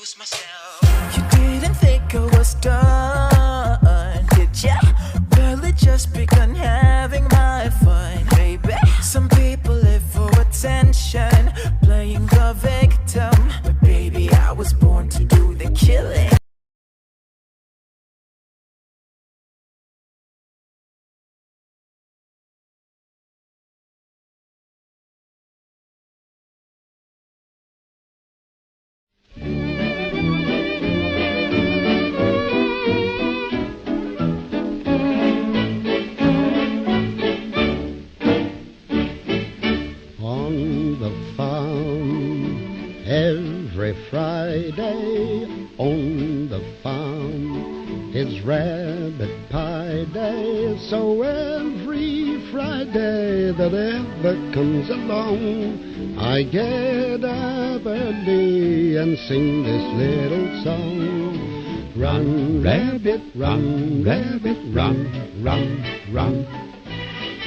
lose myself. You didn't think I was done, did ya? Well, it just begun having my fun, baby. Some people live for attention, playing the victim, but baby, I was born to do the killing. Every Friday on the farm is rabbit pie day. So every Friday that ever comes along, I get up early and sing this little song. Run, rabbit, run, rabbit, run, run, run.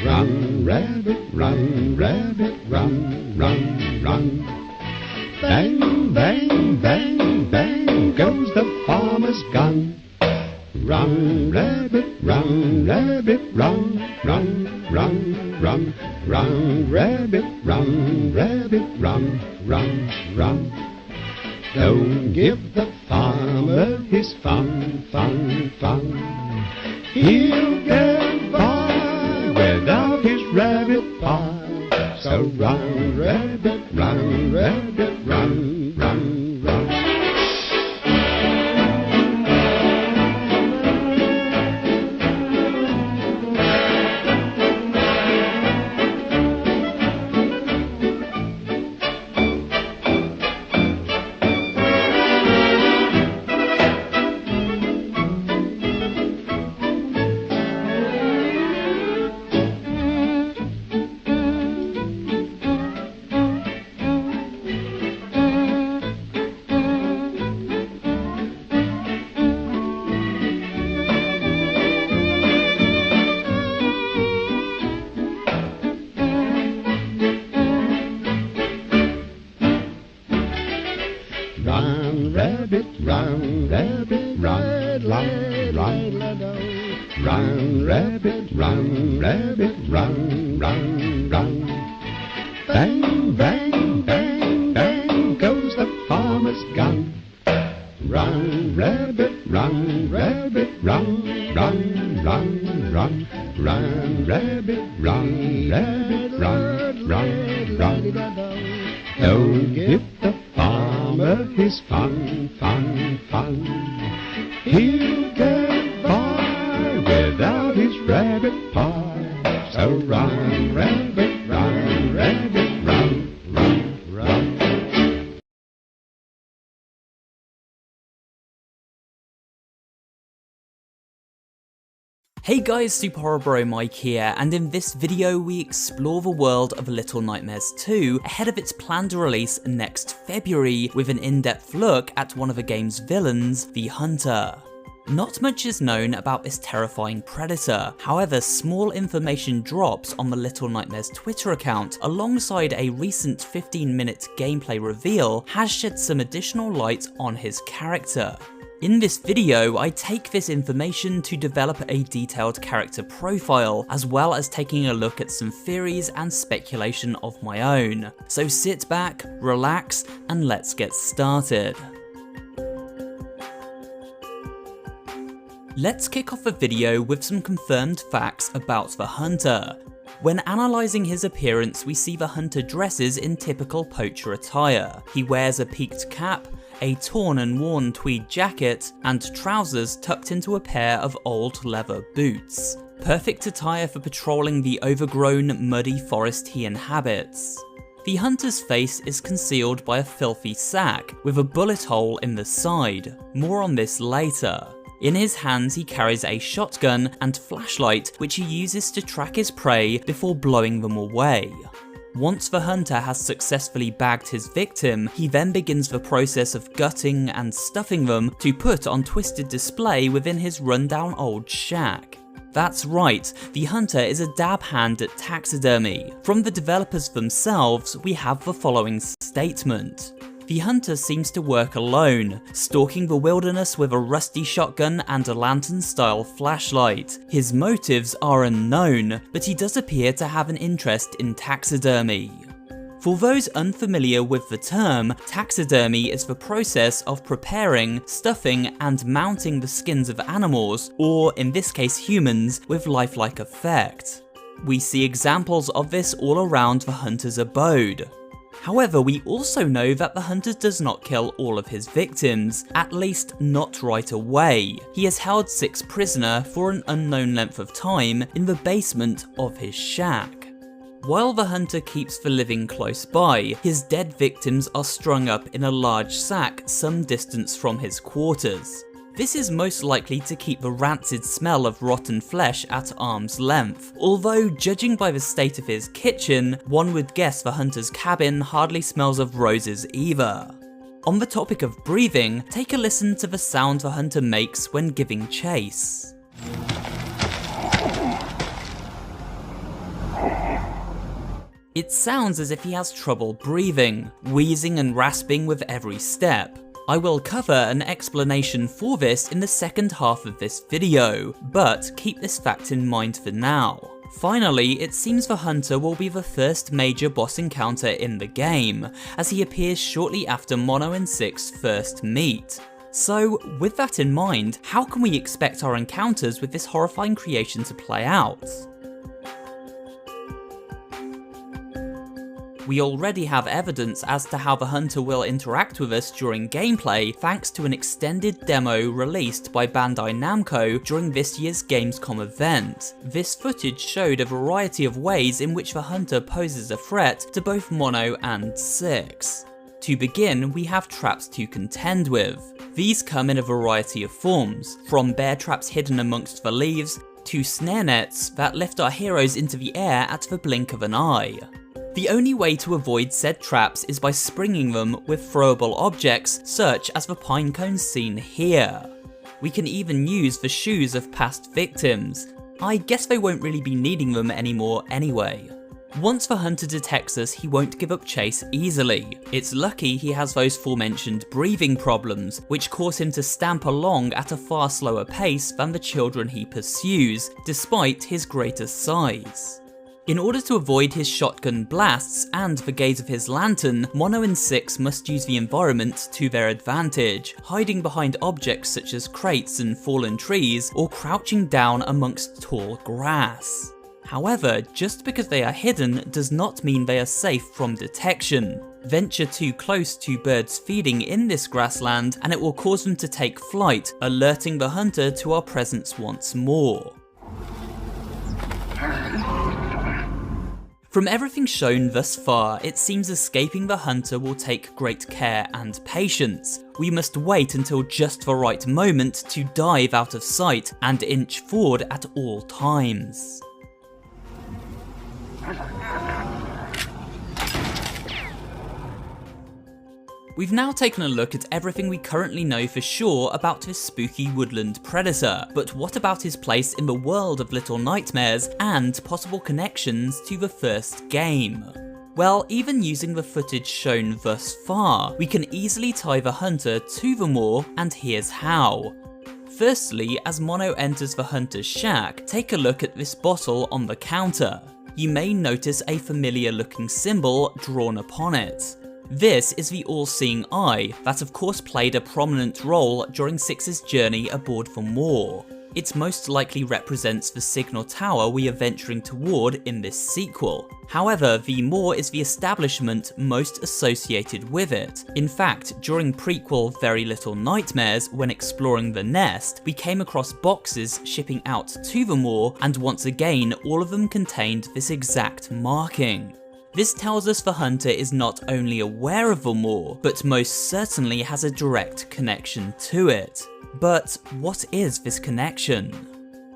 Run, rabbit, run, rabbit, run, run, run. Bang, bang, bang, bang goes the farmer's gun. Run, rabbit, run, rabbit, run, run, run, run. Run, rabbit, run, rabbit, run, run, run. Don't give the farmer his fun, fun, fun. He'll get by without his rabbit pie. So run, rabbit, run, rabbit, run, run, run. Run, rabbit, run, rabbit, run, run, run. Run, rabbit, run, rabbit, run, run, run. Bang, bang, bang, bang goes the farmer's gun. Run, rabbit, run, rabbit, run, run, run, run. Run, rabbit, run, rabbit, run, run, run. Don't give the farmer his fun, fun, fun. He'll get by without his rabbit pie. So run, rabbit, run, rabbit, run, run, run. Hey guys, Super Horror Bro Mike here, and in this video we explore the world of Little Nightmares 2 ahead of its planned release next February with an in-depth look at one of the game's villains, the Hunter. Not much is known about this terrifying predator, however small information drops on the Little Nightmares Twitter account alongside a recent 15-minute gameplay reveal has shed some additional light on his character. In this video, I take this information to develop a detailed character profile, as well as taking a look at some theories and speculation of my own. So sit back, relax, and let's get started. Let's kick off the video with some confirmed facts about the Hunter. When analysing his appearance, we see the Hunter dresses in typical poacher attire. He wears a peaked cap, a torn and worn tweed jacket, and trousers tucked into a pair of old leather boots. Perfect attire for patrolling the overgrown, muddy forest he inhabits. The Hunter's face is concealed by a filthy sack, with a bullet hole in the side. More on this later. In his hands he carries a shotgun and flashlight, which he uses to track his prey before blowing them away. Once the Hunter has successfully bagged his victim, he then begins the process of gutting and stuffing them to put on twisted display within his rundown old shack. That's right, the Hunter is a dab hand at taxidermy. From the developers themselves, we have the following statement. The hunter seems to work alone, stalking the wilderness with a rusty shotgun and a lantern-style flashlight. His motives are unknown, but he does appear to have an interest in taxidermy. For those unfamiliar with the term, taxidermy is the process of preparing, stuffing, and mounting the skins of animals, or in this case humans, with lifelike effect. We see examples of this all around the hunter's abode. However, we also know that the hunter does not kill all of his victims, at least not right away. He has held 6 prisoner for an unknown length of time in the basement of his shack. While the hunter keeps the living close by, his dead victims are strung up in a large sack some distance from his quarters. This is most likely to keep the rancid smell of rotten flesh at arm's length, although judging by the state of his kitchen, one would guess the hunter's cabin hardly smells of roses either. On the topic of breathing, take a listen to the sound the hunter makes when giving chase. It sounds as if he has trouble breathing, wheezing and rasping with every step. I will cover an explanation for this in the second half of this video, but keep this fact in mind for now. Finally, it seems the hunter will be the first major boss encounter in the game, as he appears shortly after Mono and Six first meet. So, with that in mind, how can we expect our encounters with this horrifying creation to play out? We already have evidence as to how the hunter will interact with us during gameplay thanks to an extended demo released by Bandai Namco during this year's Gamescom event. This footage showed a variety of ways in which the hunter poses a threat to both Mono and Six. To begin, we have traps to contend with. These come in a variety of forms, from bear traps hidden amongst the leaves, to snare nets that lift our heroes into the air at the blink of an eye. The only way to avoid said traps is by springing them with throwable objects such as the pine cones seen here. We can even use the shoes of past victims. I guess they won't really be needing them anymore anyway. Once the hunter detects us, he won't give up chase easily. It's lucky he has those aforementioned breathing problems, which cause him to stamp along at a far slower pace than the children he pursues, despite his greater size. In order to avoid his shotgun blasts and the gaze of his lantern, Mono and Six must use the environment to their advantage, hiding behind objects such as crates and fallen trees, or crouching down amongst tall grass. However, just because they are hidden does not mean they are safe from detection. Venture too close to birds feeding in this grassland and it will cause them to take flight, alerting the hunter to our presence once more. From everything shown thus far, it seems escaping the hunter will take great care and patience. We must wait until just the right moment to dive out of sight and inch forward at all times. We've now taken a look at everything we currently know for sure about this spooky woodland predator, but what about his place in the world of Little Nightmares and possible connections to the first game? Well, even using the footage shown thus far, we can easily tie the hunter to the moor, and here's how. Firstly, as Mono enters the hunter's shack, take a look at this bottle on the counter. You may notice a familiar looking symbol drawn upon it. This is the all-seeing eye that of course played a prominent role during Six's journey aboard the moor. It most likely represents the signal tower we are venturing toward in this sequel. However, the moor is the establishment most associated with it. In fact, during prequel Very Little Nightmares, when exploring the nest, we came across boxes shipping out to the moor, and once again all of them contained this exact marking. This tells us the hunter is not only aware of the moor, but most certainly has a direct connection to it. But what is this connection?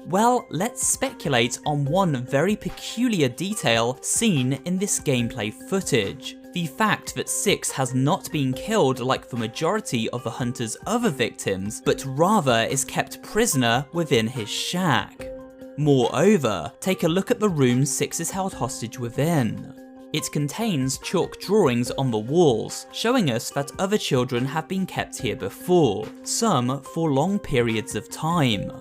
Well, let's speculate on one very peculiar detail seen in this gameplay footage. The fact that Six has not been killed like the majority of the hunter's other victims, but rather is kept prisoner within his shack. Moreover, take a look at the room Six is held hostage within. It contains chalk drawings on the walls, showing us that other children have been kept here before, some for long periods of time.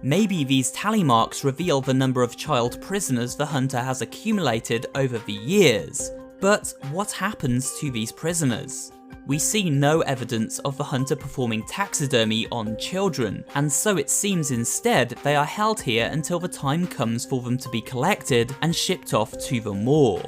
Maybe these tally marks reveal the number of child prisoners the hunter has accumulated over the years. But what happens to these prisoners? We see no evidence of the hunter performing taxidermy on children, and so it seems instead they are held here until the time comes for them to be collected and shipped off to the moor.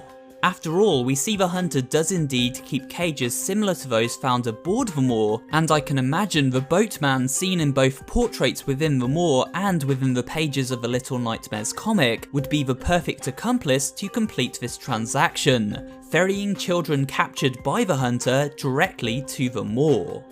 After all, we see the hunter does indeed keep cages similar to those found aboard the moor, and I can imagine the boatman seen in both portraits within the moor and within the pages of the Little Nightmares comic would be the perfect accomplice to complete this transaction, ferrying children captured by the hunter directly to the moor.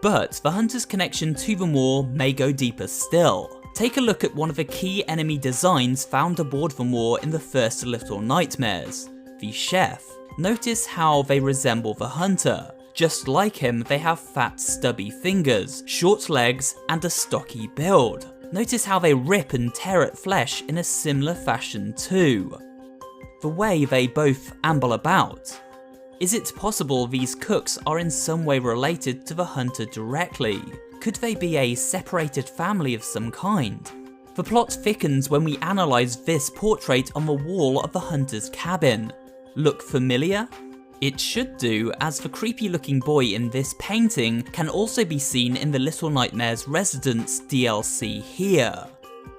But the hunter's connection to the moor may go deeper still. Take a look at one of the key enemy designs found aboard the moor in the first Little Nightmares. The chef. Notice how they resemble the hunter. Just like him, they have fat, stubby fingers, short legs, and a stocky build. Notice how they rip and tear at flesh in a similar fashion too. The way they both amble about. Is it possible these cooks are in some way related to the hunter directly? Could they be a separated family of some kind? The plot thickens when we analyse this portrait on the wall of the hunter's cabin. Look familiar? It should do, as the creepy looking boy in this painting can also be seen in the Little Nightmares Residence DLC here.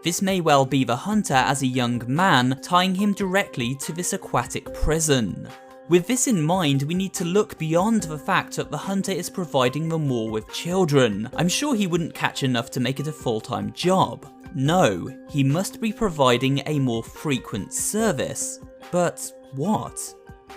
This may well be the hunter as a young man, tying him directly to this aquatic prison. With this in mind, we need to look beyond the fact that the hunter is providing the moor with children. I'm sure he wouldn't catch enough to make it a full-time job. No, he must be providing a more frequent service. But what?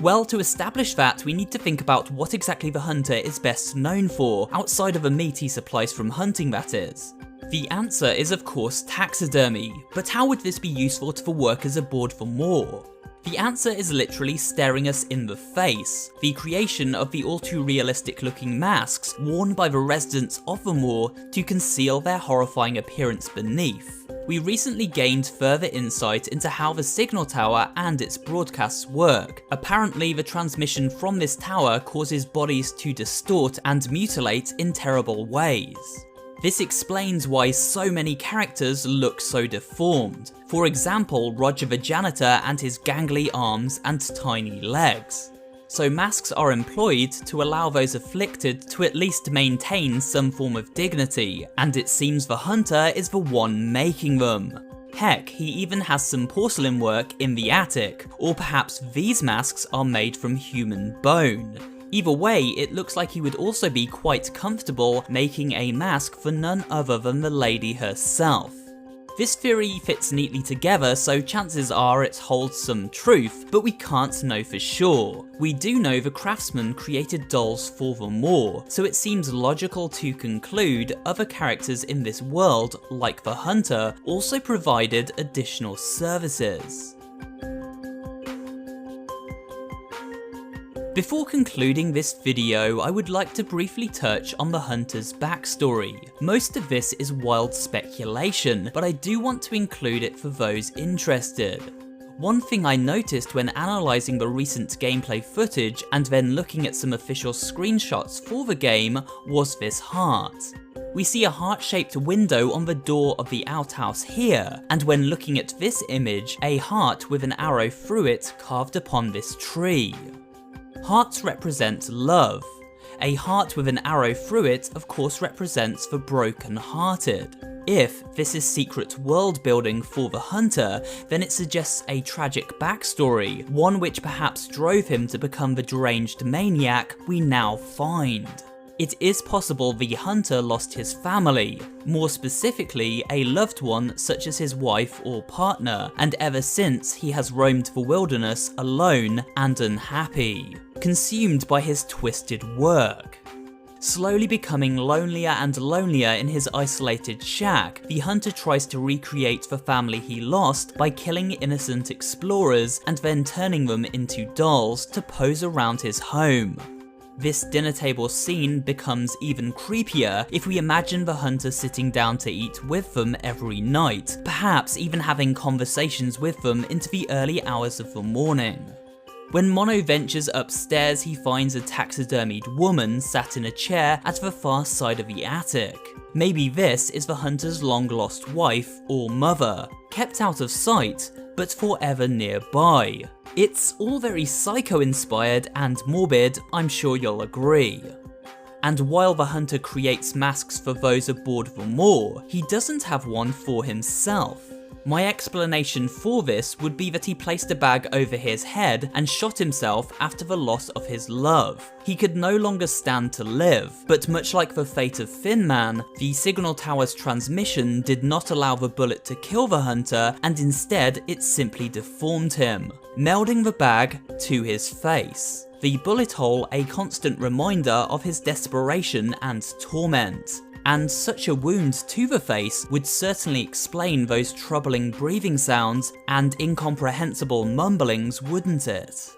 Well, to establish that, we need to think about what exactly the hunter is best known for, outside of the meat he supplies from hunting, that is. The answer is of course taxidermy, but how would this be useful to the workers aboard the moor? The answer is literally staring us in the face, the creation of the all too realistic looking masks worn by the residents of the moor to conceal their horrifying appearance beneath. We recently gained further insight into how the signal tower and its broadcasts work. Apparently, the transmission from this tower causes bodies to distort and mutilate in terrible ways. This explains why so many characters look so deformed. For example, Roger the janitor and his gangly arms and tiny legs. So masks are employed to allow those afflicted to at least maintain some form of dignity, and it seems the hunter is the one making them. Heck, he even has some porcelain work in the attic, or perhaps these masks are made from human bone. Either way, it looks like he would also be quite comfortable making a mask for none other than the lady herself. This theory fits neatly together, so chances are it holds some truth, but we can't know for sure. We do know the craftsman created dolls for the moor, so it seems logical to conclude other characters in this world, like the hunter, also provided additional services. Before concluding this video, I would like to briefly touch on the hunter's backstory. Most of this is wild speculation, but I do want to include it for those interested. One thing I noticed when analysing the recent gameplay footage and then looking at some official screenshots for the game was this heart. We see a heart-shaped window on the door of the outhouse here, and when looking at this image, a heart with an arrow through it carved upon this tree. Hearts represent love. A heart with an arrow through it of course represents the broken-hearted. If this is secret world building for the hunter, then it suggests a tragic backstory, one which perhaps drove him to become the deranged maniac we now find. It is possible the hunter lost his family, more specifically a loved one such as his wife or partner, and ever since he has roamed the wilderness alone and unhappy, consumed by his twisted work. Slowly becoming lonelier and lonelier in his isolated shack, the hunter tries to recreate the family he lost by killing innocent explorers and then turning them into dolls to pose around his home. This dinner table scene becomes even creepier if we imagine the hunter sitting down to eat with them every night, perhaps even having conversations with them into the early hours of the morning. When Mono ventures upstairs, he finds a taxidermied woman sat in a chair at the far side of the attic. Maybe this is the hunter's long-lost wife or mother, kept out of sight, but forever nearby. It's all very Psycho-inspired and morbid, I'm sure you'll agree. And while the hunter creates masks for those aboard the moor, he doesn't have one for himself. My explanation for this would be that he placed a bag over his head and shot himself after the loss of his love. He could no longer stand to live, but much like the fate of Thin Man, the signal tower's transmission did not allow the bullet to kill the hunter, and instead it simply deformed him, melding the bag to his face. The bullet hole a constant reminder of his desperation and torment. And such a wound to the face would certainly explain those troubling breathing sounds and incomprehensible mumblings, wouldn't it?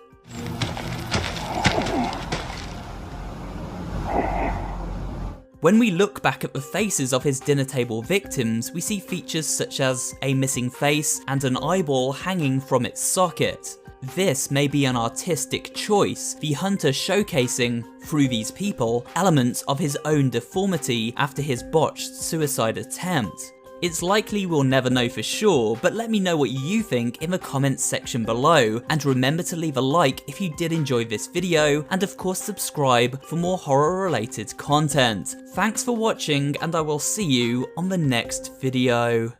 When we look back at the faces of his dinner table victims, we see features such as a missing face and an eyeball hanging from its socket. This may be an artistic choice, the hunter showcasing, through these people, elements of his own deformity after his botched suicide attempt. It's likely we'll never know for sure, but let me know what you think in the comments section below, and remember to leave a like if you did enjoy this video, and of course subscribe for more horror related content. Thanks for watching, and I will see you on the next video.